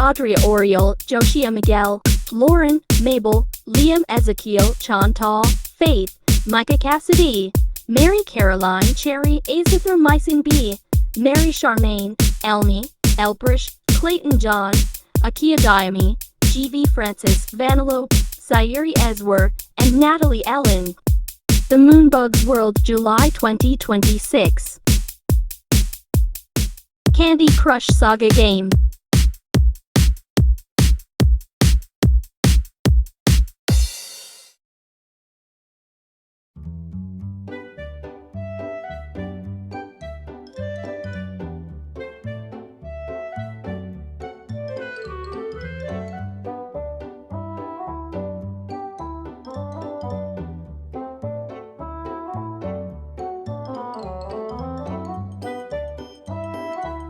Audrey Oriole, Joshua Miguel, Lauren, Mabel, Liam Ezekiel, Chantal, Faith, Micah Cassidy, Mary Caroline Cherry, Azithromycin B, Mary Charmaine, Elmi, Elbrish, Clayton John, Akia Diami, G.V. Francis, Vanellope, Sayuri Ezwer, and Natalie Ellen. The Moonbugs World, July 2026. Candy Crush Saga Game.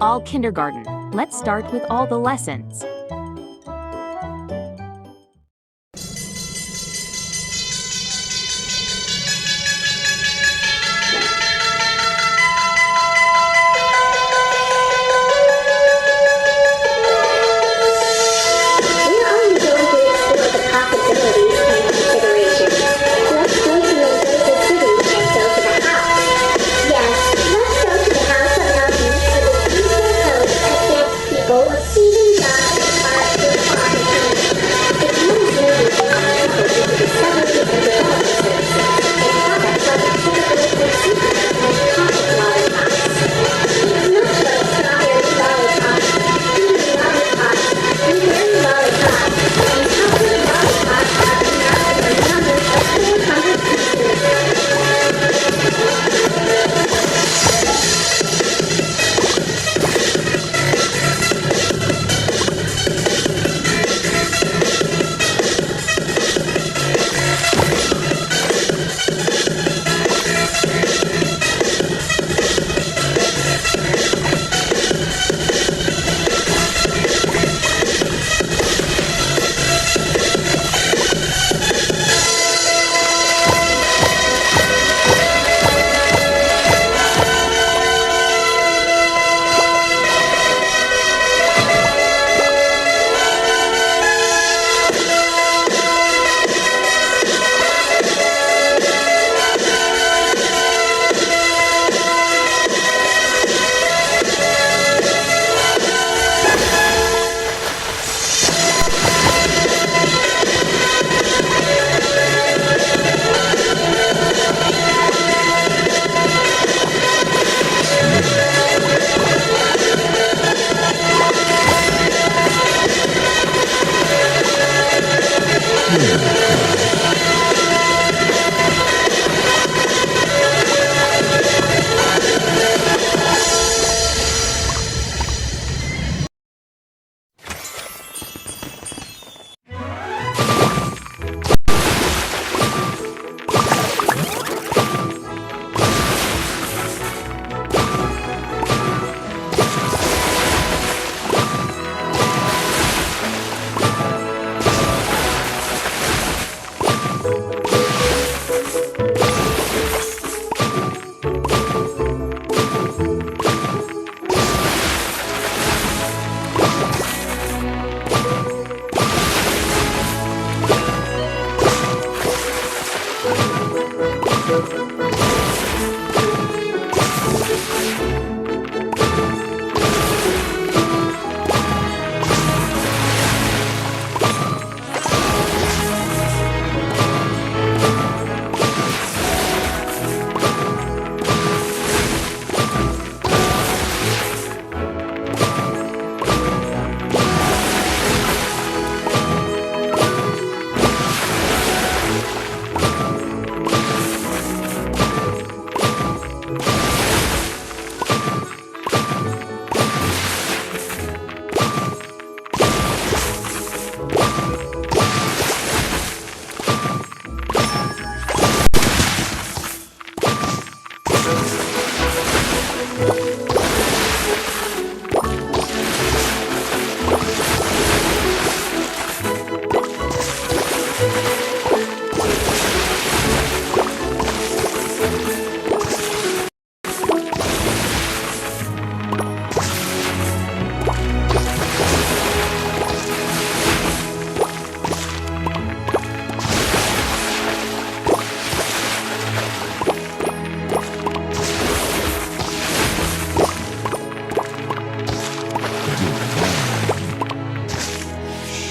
All kindergarten. Let's start with all the lessons.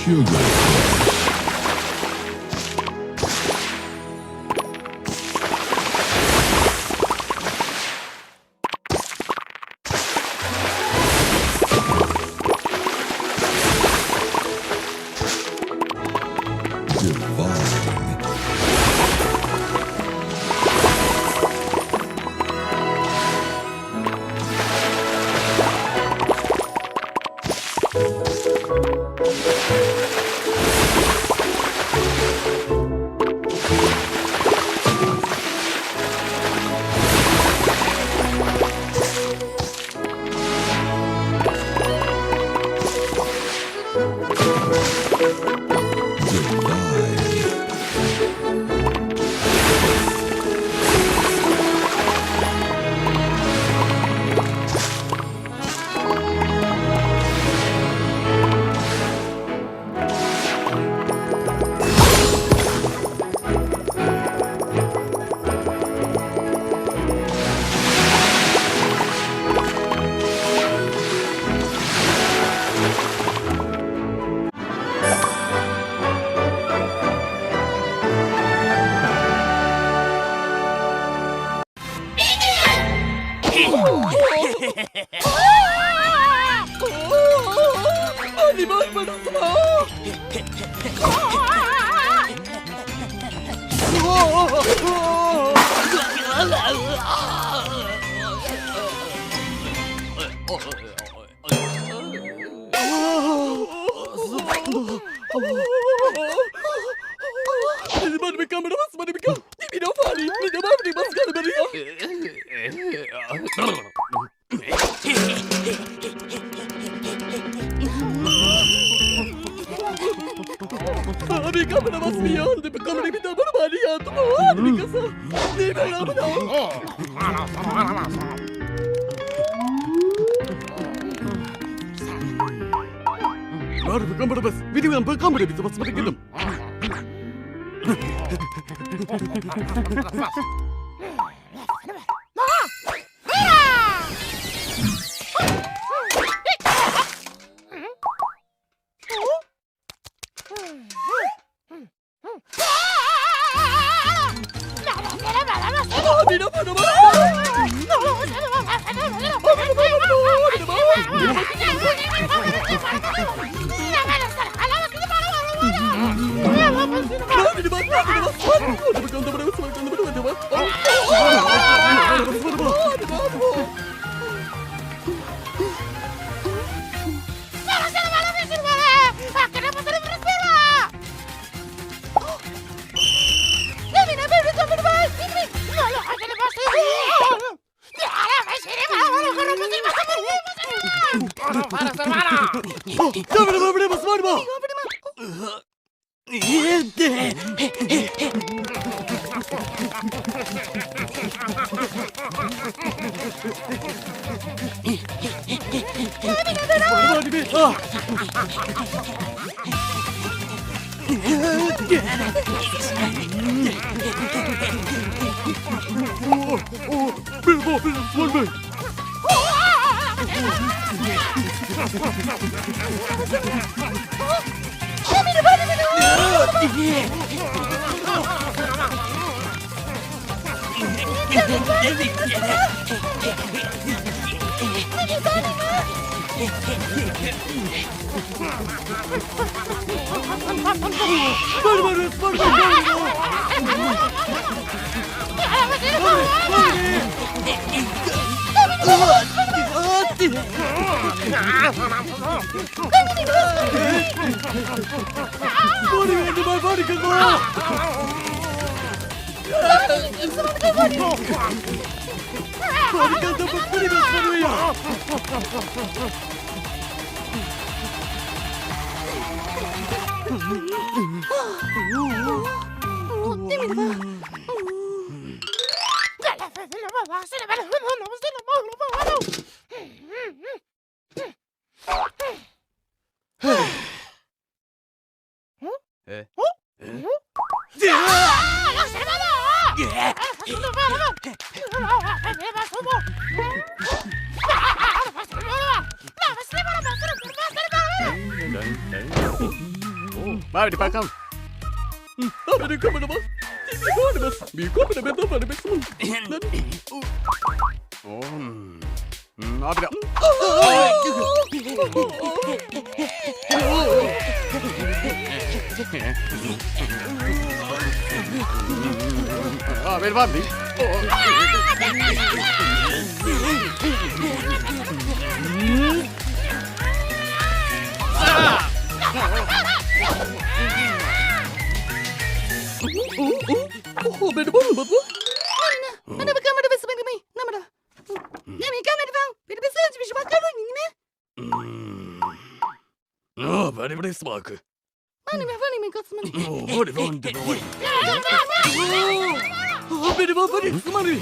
Sugar. Divine. Hadi bakalım. Hadi kamerama. Bir kamera ben hadi bakalım. Abi de. Ver var değil. Benim olmadı mı? Mana ba kamera ba sa mga may? Namara. Nami kamera bang? Pero ba sa mas bakalon ni me? Hadi burası bak. Mani me fani me kasman. Hadi lan de boy. Benim hadi sımarı.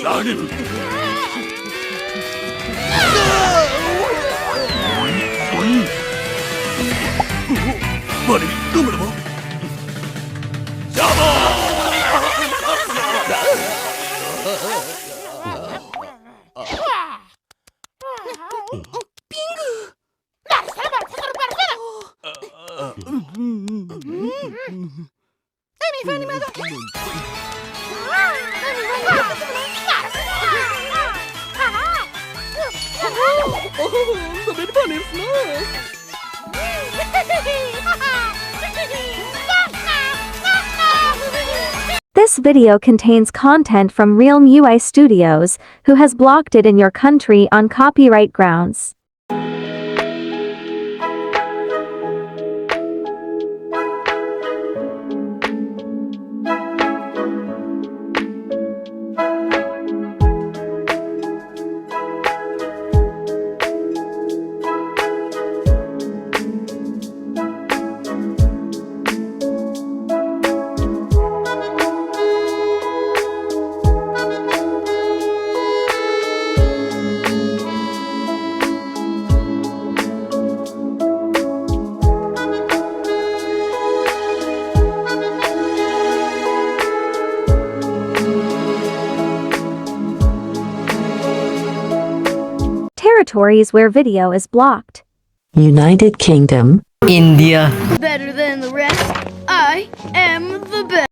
Lanet. Hadi kamerama. Nami fani me. Benim annesine. This video contains content from Realm UI Studios, who has blocked it in your country on copyright grounds. Territories where video is blocked. United Kingdom, India, Better than the rest. I am the best.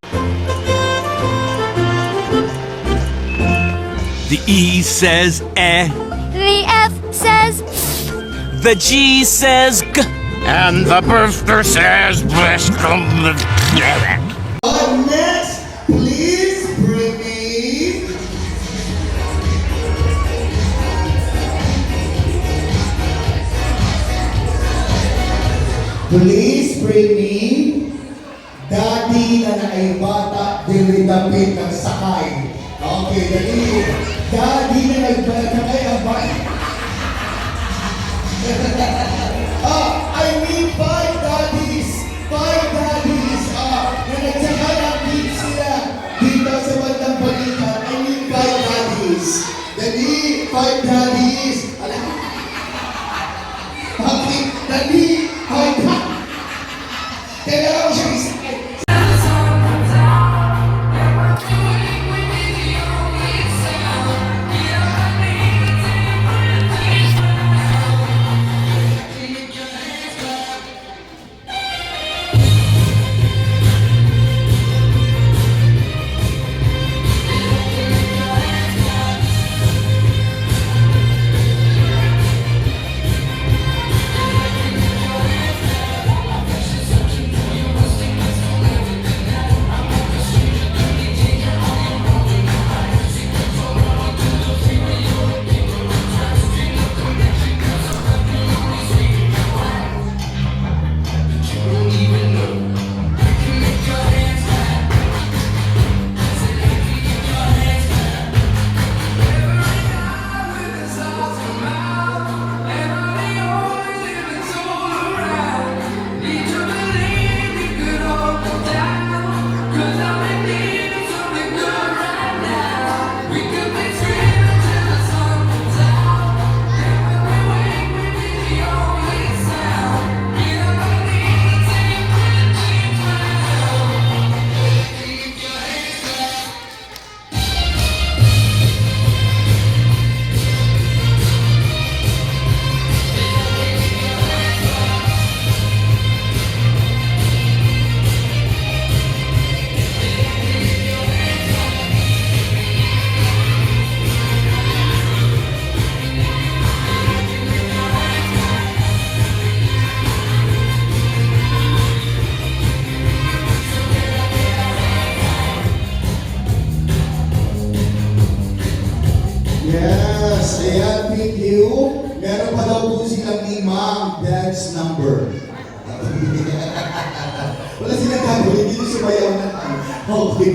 The E says eh, The F says the G says g, and the birthday says bless come the. Next, please bring me. Please bring me Daddy na naibata dilidapit ng sakay. Okay, Daddy na nagbakay ang bata. I need 5 daddies. 5 daddies. Na nagsakay ang beach sila dito sa bandang balikan. I need 5 daddies. Daddy, 5 daddies. Okay, Daddy, 5 daddies. Kailangan ko siya isakay. Ayan, thank you. Meron pa daw po silang limang dance number. Wala silang gagawin, hindi ko sumayaw na. Okay.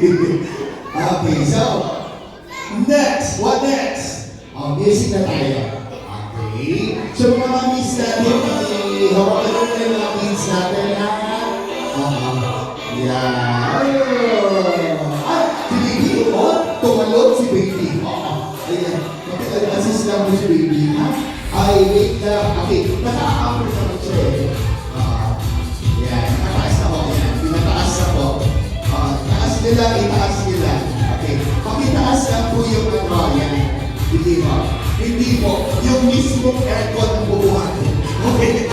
Okay, so, next, what next? Music na tayo. Okay. So, mga mamis natin, hawakan mo na yung mga kids natin na. Yeah. Ay, si baby, tumalog si baby. Ayan. Mag-assist lang mo si baby, ha? Ay, wait lang. Okay, nakaka-cover naman siya eh. Yan, nakataas ako. Yan, pinataas ako. Taas nila, itaas nila. Okay, pakitaas lang po yung ano, yan. Hindi mo. Hindi mo. Yung mismong aircon ang bubuhat. Okay.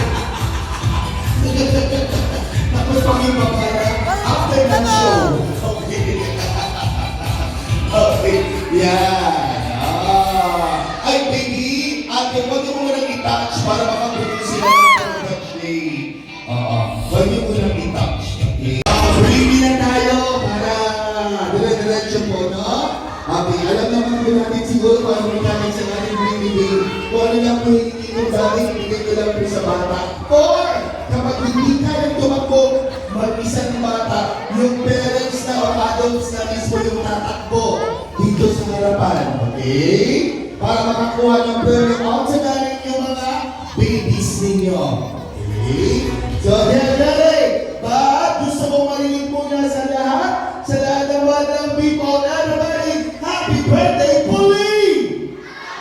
Tapos pang iba para after the show. Okay. Okay, yan. Ay, baby, ate, huwag niyo muna i-touch para makabunin sila ng touch day. Huwag niyo muna i-touch. Okay. Ready na tayo para dire-diretso po, no? Okay, alam naman po natin siguro kung ano namin sa ating binibigay. Kung ano lang po hindi ko dati, ibigay ko lang po sa bata. Or, kapag hindi kayang tumakbo, mag-isa ng bata, yung parents na o adults na mismo yung tatakbo dito sa harapan. Okay? Para makakuha ng burning out sa galing yung mga babies ninyo. Okay? So, ready? But, gusto kong marinig po na sa lahat ng mga people, everybody, happy birthday, Pauline!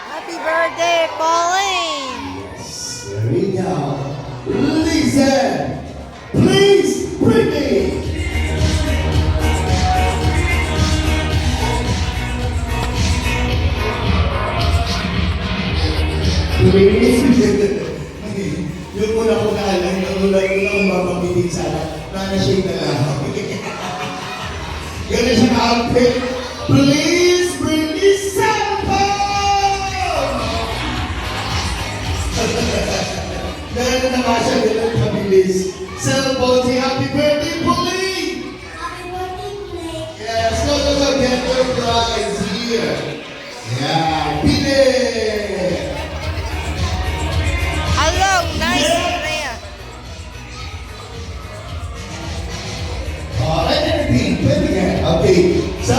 Happy birthday, Pauline! Yes, there we go. Listen, please bring me. Yung una ko na alam, yung una kong mapapitin sana, nanashay na lang. Ganun siya ka-outfit. Please bring me cellphone! Ganun na nga siya, ganun kabilis. Cellphone, say happy birthday, Pauline! Happy birthday, Blake. Yes, go, get your prize here. Yeah, Pine! Hello, nice Rhea. Alright, everything. Pwede yan. Okay. So,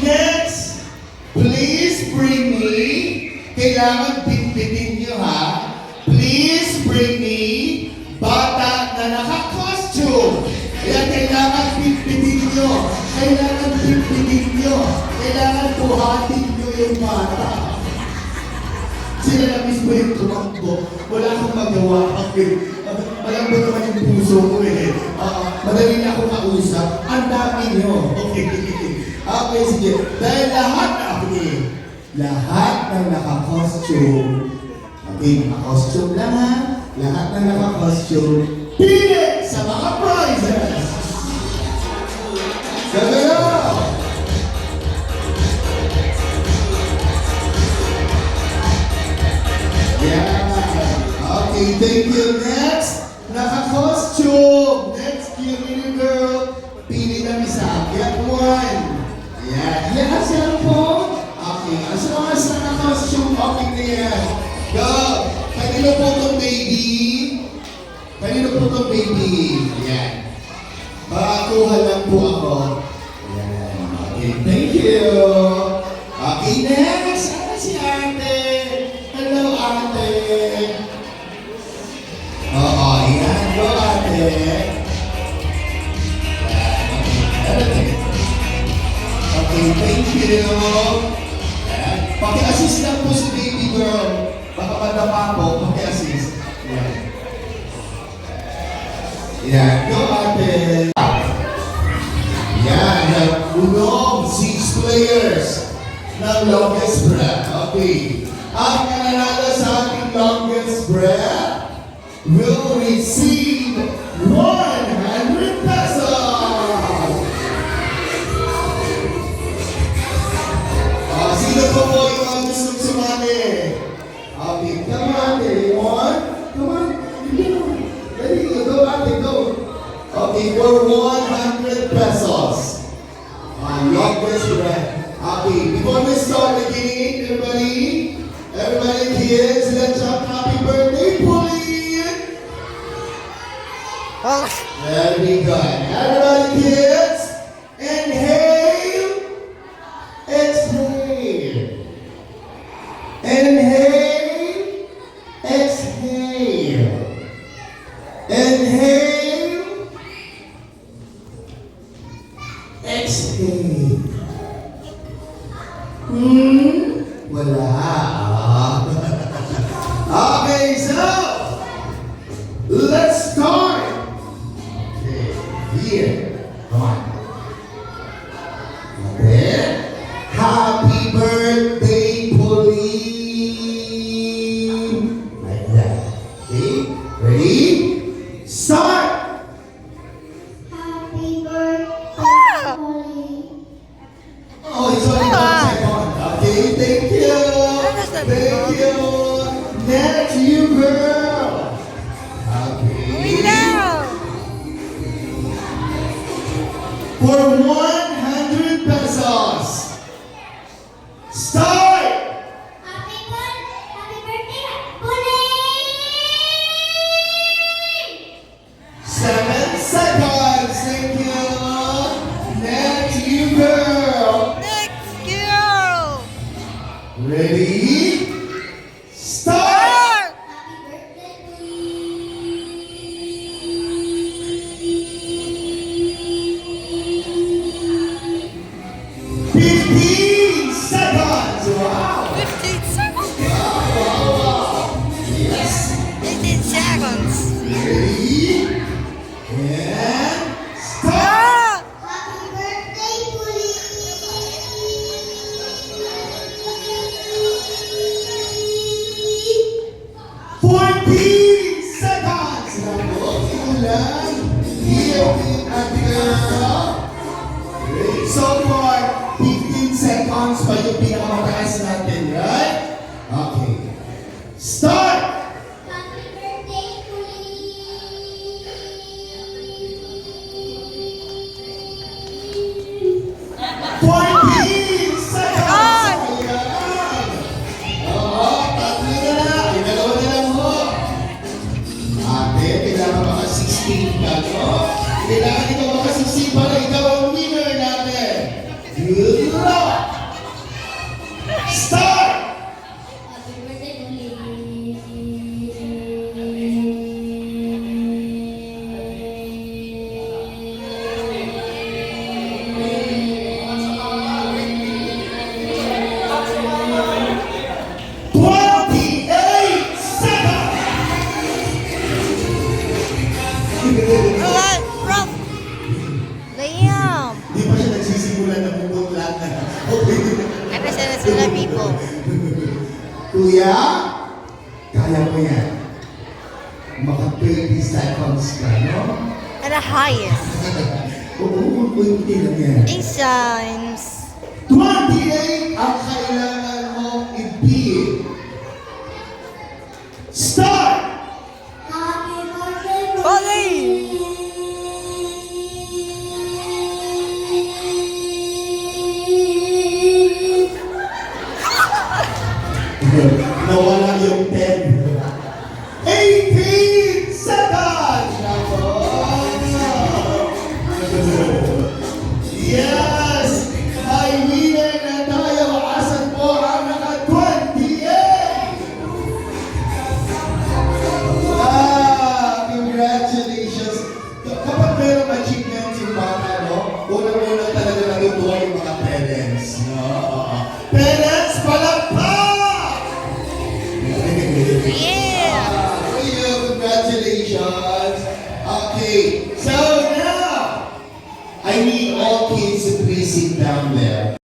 next, please bring me, kailangan bitbitin nyo ha, please bring me bata na naka-costume. Kaya kailangan bitbitin nyo. Kailangan bitbitin nyo. Kailangan buhatin nyo yung bata. Sila na mismo yung tumakbo. Wala akong magawa. Okay. Malambot naman yung puso ko eh. Madali na ako kausap. Ang dami nyo. Okay. Okay, sige. Dahil lahat ng naka-costume. Okay, naka-costume lang ha. Lahat ng naka-costume. Pili sa mga prizes! Gagalaw! Okay, thank you. Next, naka-costume. Next, cute little girl. Pili ng isa. Get one. Yan. Yan, cellphone. Okay. As long as naka-costume, okay na yan. Go. Kanino po itong baby? Kanino po itong baby? Yan. Makakuha lang po ako. Yan. Okay, thank you. Okay, next. Ano si ate? Hello, ate. Oo, yan. Go, ate. Okay, thank you. Yan. Paki-assist lang po si baby girl. Baka madama po, paki-assist. Yan. Yan. Go, ate. Yan. Unong 6 players ng longest breath. Okay. Ang nanalo sa ating longest breath will receive 100 pesos! Sino po yung gustong sumali? Okay, come on, one. Come on. Ready, go, ate, go. Okay, for 100 pesos. Longest breath. Okay, before we start again, everybody, Everybody, kids, let's have happy birthday, Pauline. Very good. Everybody, kids, inhale, exhale. Inhale, exhale. Inhale, exhale. Wala. Okay, so let's start. Okay, here. Come on. Okay. Happy birthday, Pauline. Like that. Okay, ready? Start. Happy birthday, Pauline. Oh, it's only 1 second. Okay, thank you. Thank you. Next, you girl. Okay. For 100 pesos. Start. Happy birthday, Pauline. 7 seconds. Thank you. Next, you girl. Ready? Start! Happy birthday, 15 seconds! Wow! 15 seconds. Wow! Yes! 15 seconds. Ready? And start! Happy birthday, Pauline. 14 seconds! Naku, ulan! Here, Ate girl! So far, 15 seconds pa yung pinakamataas natin, right? Okay. Start! Happy birthday, Pauline. 14 seconds! Ayan! Oo, tatlo na lang. Ay, dalawa na lang ho. Ate, kailangan maka 16 ka, no? Kailangan ikaw maka 16 para ikaw ang winner natin. Good luck! Start! Happy birthday, Pauline. 28 seconds! Alright, Rob. Liam. Di pa siya nagsisimulan na bumutlat na. Okay. I present to the people. Kuya, kaya mo yan. Maka 20 seconds ka, no? And the highest. Oo, kunti lang yan. In signs. 28 ang kailangan mo i-beat. Start! Happy birthday, Pauline. Nawala yung 10. 18 seconds! Nako! Yes! May winner na tayo. Asan po ang naka 28? Wow! Congratulations! Kapag mayroong achievements yung bata, no? Unang-unang talaga natutuwa yung mga parents. No? Parents, palakpak! Yeah. Congratulations. Okay, so now I need all kids to please sit down there.